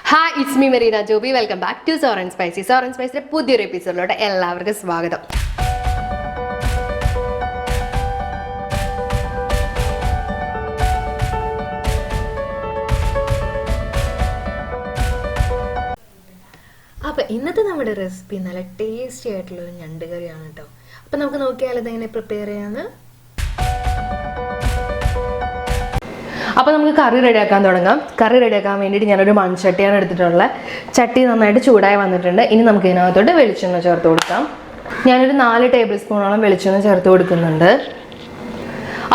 Hi, it's me Marina Joby. Welcome back to Sour and Spicy. Sour and Spicy പുതിയൊരു എപ്പിസോഡിലോട്ട് എല്ലാവർക്കും സ്വാഗതം. അപ്പോൾ ഇന്നത്തെ നമ്മുടെ റെസിപ്പി നല്ല ടേസ്റ്റി ആയിട്ടുള്ള ഒരു ഞണ്ട് കറിയാണ് കേട്ടോ. അപ്പോൾ നമുക്ക് നോക്കിയാൽ ഇതെങ്ങനെ പ്രിപ്പയർ ചെയ്യാമെന്ന്. അപ്പോൾ നമുക്ക് കറി റെഡിയാക്കാൻ തുടങ്ങാം. കറി റെഡിയാക്കാൻ വേണ്ടിയിട്ട് ഞാനൊരു മൺചട്ടിയാണ് എടുത്തിട്ടുള്ളത്. ചട്ടി നന്നായിട്ട് ചൂടായി വന്നിട്ടുണ്ട്. ഇനി നമുക്ക് ഇതിനകത്തോട്ട് വെളിച്ചെണ്ണ ചേർത്ത് കൊടുക്കാം. ഞാനൊരു 4 ടേബിൾ സ്പൂണോളം വെളിച്ചെണ്ണ ചേർത്ത് കൊടുക്കുന്നുണ്ട്.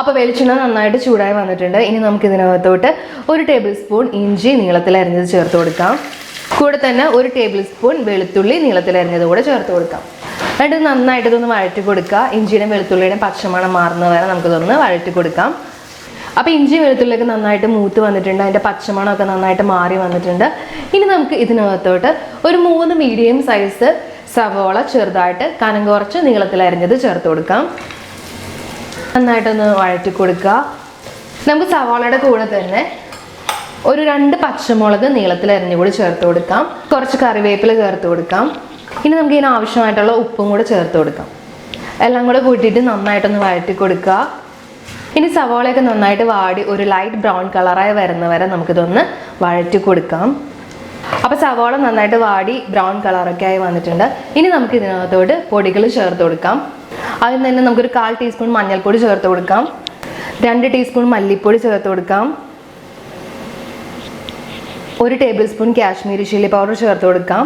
അപ്പോൾ വെളിച്ചെണ്ണ നന്നായിട്ട് ചൂടായി വന്നിട്ടുണ്ട്. ഇനി നമുക്ക് ഇതിനകത്തോട്ട് 1 ടേബിൾ സ്പൂൺ ഇഞ്ചി നീളത്തിലരിഞ്ഞത് ചേർത്ത് കൊടുക്കാം. കൂടെ തന്നെ 1 ടേബിൾ സ്പൂൺ വെളുത്തുള്ളി നീളത്തിലരിഞ്ഞത് കൂടെ ചേർത്ത് കൊടുക്കാം. എന്നിട്ട് നന്നായിട്ട് ഇതൊന്ന് വഴറ്റി കൊടുക്കുക. ഇഞ്ചിയുടെയും വെളുത്തുള്ളിയുടെയും പച്ചമണം മാറുന്ന വരെ നമുക്കിതൊന്ന് വഴറ്റി കൊടുക്കാം. അപ്പോൾ ഇഞ്ചി വെളുത്തുള്ളിയൊക്കെ നന്നായിട്ട് മൂത്ത് വന്നിട്ടുണ്ട്. അതിൻ്റെ പച്ചമണമൊക്കെ നന്നായിട്ട് മാറി വന്നിട്ടുണ്ട്. ഇനി നമുക്ക് ഇതിനകത്തോട്ട് ഒരു 3 മീഡിയം സൈസ് സവോള ചെറുതായിട്ട് കനം കുറച്ച് നീളത്തിലരിഞ്ഞത് ചേർത്ത് കൊടുക്കാം. നന്നായിട്ടൊന്ന് വഴറ്റി കൊടുക്കുക. നമുക്ക് സവോളയുടെ കൂടെ തന്നെ ഒരു 2 പച്ചമുളക് നീളത്തിലരിഞ്ഞ് കൂടി ചേർത്ത് കൊടുക്കാം. കുറച്ച് കറിവേപ്പില ചേർത്ത് കൊടുക്കാം. ഇനി നമുക്ക് ഇതിന് ആവശ്യമായിട്ടുള്ള ഉപ്പും കൂടെ ചേർത്ത് കൊടുക്കാം. എല്ലാം കൂടെ കൂട്ടിയിട്ട് നന്നായിട്ടൊന്ന് വഴറ്റി കൊടുക്കുക. ഇനി സവോളയൊക്കെ നന്നായിട്ട് വാടി ഒരു ലൈറ്റ് ബ്രൗൺ കളറായി വരുന്ന വരെ നമുക്കിതൊന്ന് വഴറ്റി കൊടുക്കാം. അപ്പോൾ സവോള നന്നായിട്ട് വാടി ബ്രൗൺ കളറൊക്കെ ആയി വന്നിട്ടുണ്ട്. ഇനി നമുക്ക് ഇതിനകത്തോട്ട് പൊടികൾ ചേർത്ത് കൊടുക്കാം. അതിൽ തന്നെ നമുക്കൊരു 1/4 ടീസ്പൂൺ മഞ്ഞൾപ്പൊടി ചേർത്ത് കൊടുക്കാം. 2 ടീസ്പൂൺ മല്ലിപ്പൊടി ചേർത്ത് കൊടുക്കാം. 1 table spoon Kashmiri chilli powder ചേർത്ത് കൊടുക്കാം.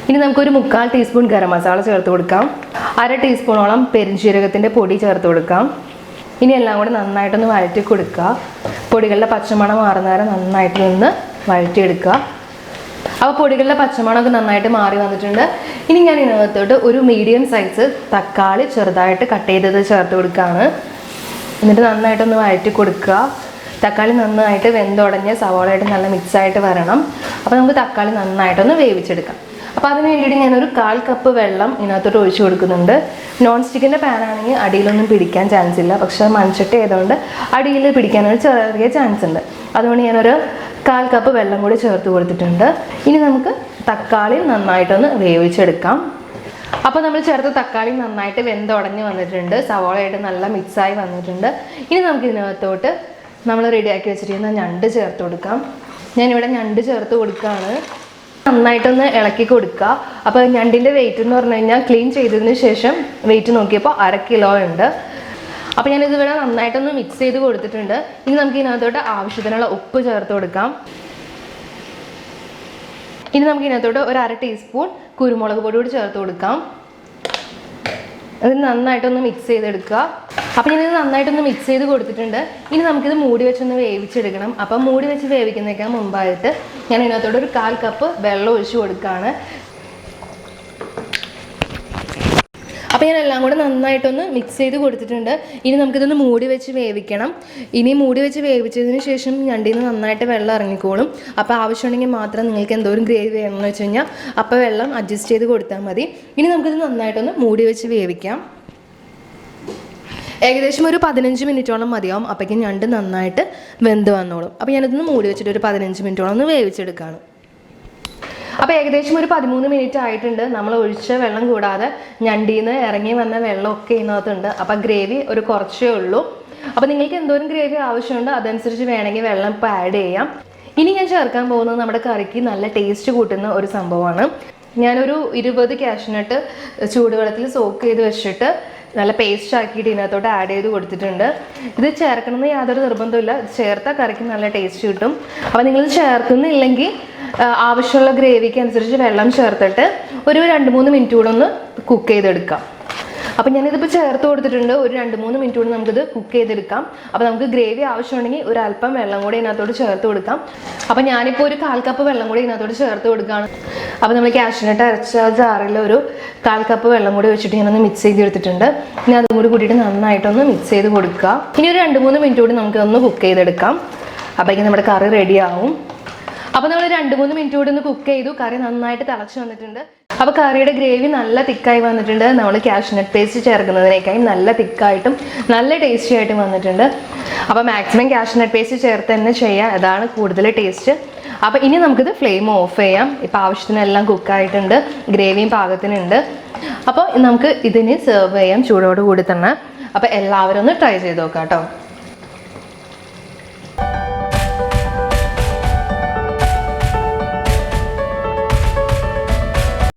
ഇനി നമുക്കൊരു 3/4 ടീസ്പൂൺ ഗരം മസാല ചേർത്ത് കൊടുക്കാം. 1/2 ടീസ്പൂണോളം പെരുംജീരകത്തിൻ്റെ പൊടി ചേർത്ത് കൊടുക്കാം. ഇനി എല്ലാം കൂടെ നന്നായിട്ടൊന്ന് വഴറ്റി കൊടുക്കുക. പൊടികളുടെ പച്ചമണം മാറുന്ന വരെ നന്നായിട്ട് നിന്ന് വഴറ്റിയെടുക്കുക. അപ്പോൾ പൊടികളുടെ പച്ചമണമൊക്കെ നന്നായിട്ട് മാറി വന്നിട്ടുണ്ട്. ഇനി ഞാൻ ഇതിനകത്തോട്ട് ഒരു മീഡിയം സൈസ് തക്കാളി ചെറുതായിട്ട് കട്ട് ചെയ്തത് ചേർത്ത് കൊടുക്കുകയാണ്. എന്നിട്ട് നന്നായിട്ടൊന്ന് വഴറ്റി കൊടുക്കുക. തക്കാളി നന്നായിട്ട് വെന്തുടഞ്ഞ് സവോളയായിട്ട് നല്ല മിക്സായിട്ട് വരണം. അപ്പോൾ നമുക്ക് തക്കാളി നന്നായിട്ടൊന്ന് വേവിച്ചെടുക്കാം. അപ്പോൾ അതിന് വേണ്ടിയിട്ട് ഞാനൊരു 1/4 കപ്പ് വെള്ളം ഇതിനകത്തോട്ട് ഒഴിച്ചു കൊടുക്കുന്നുണ്ട്. നോൺ സ്റ്റിക്കിൻ്റെ പാനാണെങ്കിൽ അടിയിലൊന്നും പിടിക്കാൻ ചാൻസ് ഇല്ല. പക്ഷേ മൺചട്ടി ആയതുകൊണ്ട് അടിയിൽ പിടിക്കാനൊരു ചെറിയ ചാൻസ് ഉണ്ട്. അതുകൊണ്ട് ഞാനൊരു 1/4 കപ്പ് വെള്ളം കൂടി ചേർത്ത് കൊടുത്തിട്ടുണ്ട്. ഇനി നമുക്ക് തക്കാളി നന്നായിട്ടൊന്ന് വേവിച്ചെടുക്കാം. അപ്പോൾ നമ്മൾ ചേർത്ത തക്കാളി നന്നായിട്ട് വെന്തുടഞ്ഞ് വന്നിട്ടുണ്ട്. സവോളയായിട്ട് നല്ല മിക്സായി വന്നിട്ടുണ്ട്. ഇനി നമുക്ക് ഇതിനകത്തോട്ട് നമ്മൾ റെഡിയാക്കി വെച്ചിരിക്കുന്ന ഞണ്ട് ചേർത്ത് കൊടുക്കാം. ഞാനിവിടെ ഞണ്ട് ചേർത്ത് കൊടുക്കുകയാണ്. നന്നായിട്ടൊന്ന് ഇളക്കി കൊടുക്കുക. അപ്പോൾ ഞണ്ടിൻ്റെ വെയിറ്റ് എന്ന് പറഞ്ഞു കഴിഞ്ഞാൽ ക്ലീൻ ചെയ്തതിന് ശേഷം വെയിറ്റ് നോക്കിയപ്പോൾ 1/2 കിലോ ഉണ്ട്. അപ്പോൾ ഞാനിതിവിടെ നന്നായിട്ടൊന്ന് മിക്സ് ചെയ്ത് കൊടുത്തിട്ടുണ്ട്. ഇനി നമുക്ക് ഇതിനകത്തോട്ട് ആവശ്യത്തിനുള്ള ഉപ്പ് ചേർത്ത് കൊടുക്കാം. ഇനി നമുക്ക് ഇതിനകത്തോട്ട് ഒരു 1/2 ടീസ്പൂൺ കുരുമുളക് പൊടി കൂടി ചേർത്ത് കൊടുക്കാം. അത് നന്നായിട്ടൊന്ന് മിക്സ് ചെയ്തെടുക്കുക. അപ്പോൾ ഞാനിത് നന്നായിട്ടൊന്ന് മിക്സ് ചെയ്ത് കൊടുത്തിട്ടുണ്ട്. ഇനി നമുക്കിത് മൂടി വെച്ചൊന്ന് വേവിച്ചെടുക്കണം. അപ്പം മൂടി വെച്ച് വേവിക്കുന്നതിനേക്കാൾ മുമ്പായിട്ട് ഞാൻ ഇതിനകത്തോട്ട് ഒരു 1/4 കപ്പ് വെള്ളം ഒഴിച്ച് കൊടുക്കുകയാണ്. അപ്പോൾ ഞാൻ എല്ലാം കൂടെ നന്നായിട്ടൊന്ന് മിക്സ് ചെയ്ത് കൊടുത്തിട്ടുണ്ട്. ഇനി നമുക്കിതൊന്ന് മൂടി വെച്ച് വേവിക്കണം. ഇനി മൂടി വെച്ച് വേവിച്ചതിന് ശേഷം ഞണ്ടിൽ നിന്ന് നന്നായിട്ട് വെള്ളം ഇറങ്ങിക്കോളും. അപ്പോൾ ആവശ്യമുണ്ടെങ്കിൽ മാത്രം നിങ്ങൾക്ക് എന്തോരം ഗ്രേവി വേണമെന്ന് വെച്ച് കഴിഞ്ഞാൽ അപ്പോൾ വെള്ളം അഡ്ജസ്റ്റ് ചെയ്ത് കൊടുത്താൽ മതി. ഇനി നമുക്കിത് നന്നായിട്ടൊന്ന് മൂടി വെച്ച് വേവിക്കാം. ഏകദേശം ഒരു 15 മിനിറ്റോളം മതിയാവും. അപ്പോഴേക്കും ഞണ്ട് നന്നായിട്ട് വെന്ത് വന്നോളും. അപ്പോൾ ഞാനിതൊന്ന് മൂടി വെച്ചിട്ട് ഒരു 15 മിനിറ്റോളം ഒന്ന് വേവിച്ചെടുക്കുകയാണ്. അപ്പോൾ ഏകദേശം ഒരു 13 മിനിറ്റ് ആയിട്ടുണ്ട്. നമ്മൾ ഒഴിച്ച വെള്ളം കൂടാതെ ഞണ്ടിൽ നിന്ന് ഇറങ്ങി വന്ന വെള്ളമൊക്കെ ഇതിനകത്തുണ്ട്. അപ്പോൾ ഗ്രേവി ഒരു കുറച്ചേ ഉള്ളൂ. അപ്പോൾ നിങ്ങൾക്ക് എന്തോരം ഗ്രേവി ആവശ്യമുണ്ട് അതനുസരിച്ച് വേണമെങ്കിൽ വെള്ളം ഇപ്പോൾ ആഡ് ചെയ്യാം. ഇനി ഞാൻ ചേർക്കാൻ പോകുന്നത് നമ്മുടെ കറിക്ക് നല്ല ടേസ്റ്റ് കൂട്ടുന്ന ഒരു സംഭവമാണ്. ഞാനൊരു 20 കാഷ്നട്ട് ചൂടുവെള്ളത്തിൽ സോക്ക് ചെയ്ത് വെച്ചിട്ട് നല്ല പേസ്റ്റ് ആക്കിയിട്ട് ഇതിനകത്തോട്ട് ആഡ് ചെയ്ത് കൊടുത്തിട്ടുണ്ട്. ഇത് ചേർക്കണമെന്ന് യാതൊരു നിർബന്ധമില്ല. ചേർത്താൽ കറിക്ക് നല്ല ടേസ്റ്റ് കിട്ടും. അപ്പോൾ നിങ്ങളിത് ചേർക്കുന്നില്ലെങ്കിൽ ആവശ്യമുള്ള ഗ്രേവിക്ക് അനുസരിച്ച് വെള്ളം ചേർത്തിട്ട് ഒരു 2-3 മിനിറ്റ് കൂടെ ഒന്ന് കുക്ക് ചെയ്തെടുക്കാം. അപ്പോൾ ഞാനിതിപ്പോൾ ചേർത്ത് കൊടുത്തിട്ടുണ്ട്. ഒരു 2-3 മിനിറ്റ് കൂടി നമുക്കിത് കുക്ക് ചെയ്തെടുക്കാം. അപ്പോൾ നമുക്ക് ഗ്രേവി ആവശ്യമുണ്ടെങ്കിൽ ഒരു അല്പം വെള്ളം കൂടി ഇതിനകത്തോട്ട് ചേർത്ത് കൊടുക്കാം. അപ്പോൾ ഞാനിപ്പോൾ ഒരു 1/4 കപ്പ് വെള്ളം കൂടി ഇതിനകത്തോട്ട് ചേർത്ത് കൊടുക്കുകയാണ്. അപ്പോൾ നമ്മൾ കാഷ്നട്ട് അരച്ച ജാറിൽ ഒരു 1/4 കപ്പ് വെള്ളം കൂടി വെച്ചിട്ട് ഞാനൊന്ന് മിക്സ് ചെയ്തെടുത്തിട്ടുണ്ട്. ഇനി അതും കൂടി കൂട്ടിയിട്ട് നന്നായിട്ടൊന്ന് മിക്സ് ചെയ്ത് കൊടുക്കുക. ഇനി ഒരു 2-3 മിനിറ്റ് കൂടി നമുക്കൊന്ന് കുക്ക് ചെയ്തെടുക്കാം. അപ്പോഴേക്കും നമ്മുടെ കറി റെഡിയാവും. അപ്പോൾ നമ്മൾ 2-3 മിനിറ്റ് കൂടി ഒന്ന് കുക്ക് ചെയ്തു. കറി നന്നായിട്ട് തിളച്ച് വന്നിട്ടുണ്ട്. അപ്പോൾ കറിയുടെ ഗ്രേവി നല്ല തിക്കായി വന്നിട്ടുണ്ട്. നമ്മൾ കാഷ്നട്ട് പേസ്റ്റ് ചേർക്കുന്നതിനേക്കായി നല്ല തിക്കായിട്ടും നല്ല ടേസ്റ്റി ആയിട്ടും വന്നിട്ടുണ്ട്. അപ്പോൾ മാക്സിമം കാഷ്നട്ട് പേസ്റ്റ് ചേർത്ത് തന്നെ ചെയ്യുക. അതാണ് കൂടുതൽ ടേസ്റ്റ്. അപ്പോൾ ഇനി നമുക്കിത് ഫ്ലെയിം ഓഫ് ചെയ്യാം. ഇപ്പോൾ ആവശ്യത്തിനെല്ലാം കുക്കായിട്ടുണ്ട്, ഗ്രേവിയും പാകത്തിനുണ്ട്. അപ്പോൾ നമുക്ക് ഇതിന് സെർവ് ചെയ്യാം ചൂടോട് കൂടി തന്നെ. അപ്പോൾ എല്ലാവരും ഒന്ന് ട്രൈ ചെയ്ത് നോക്കാം കേട്ടോ.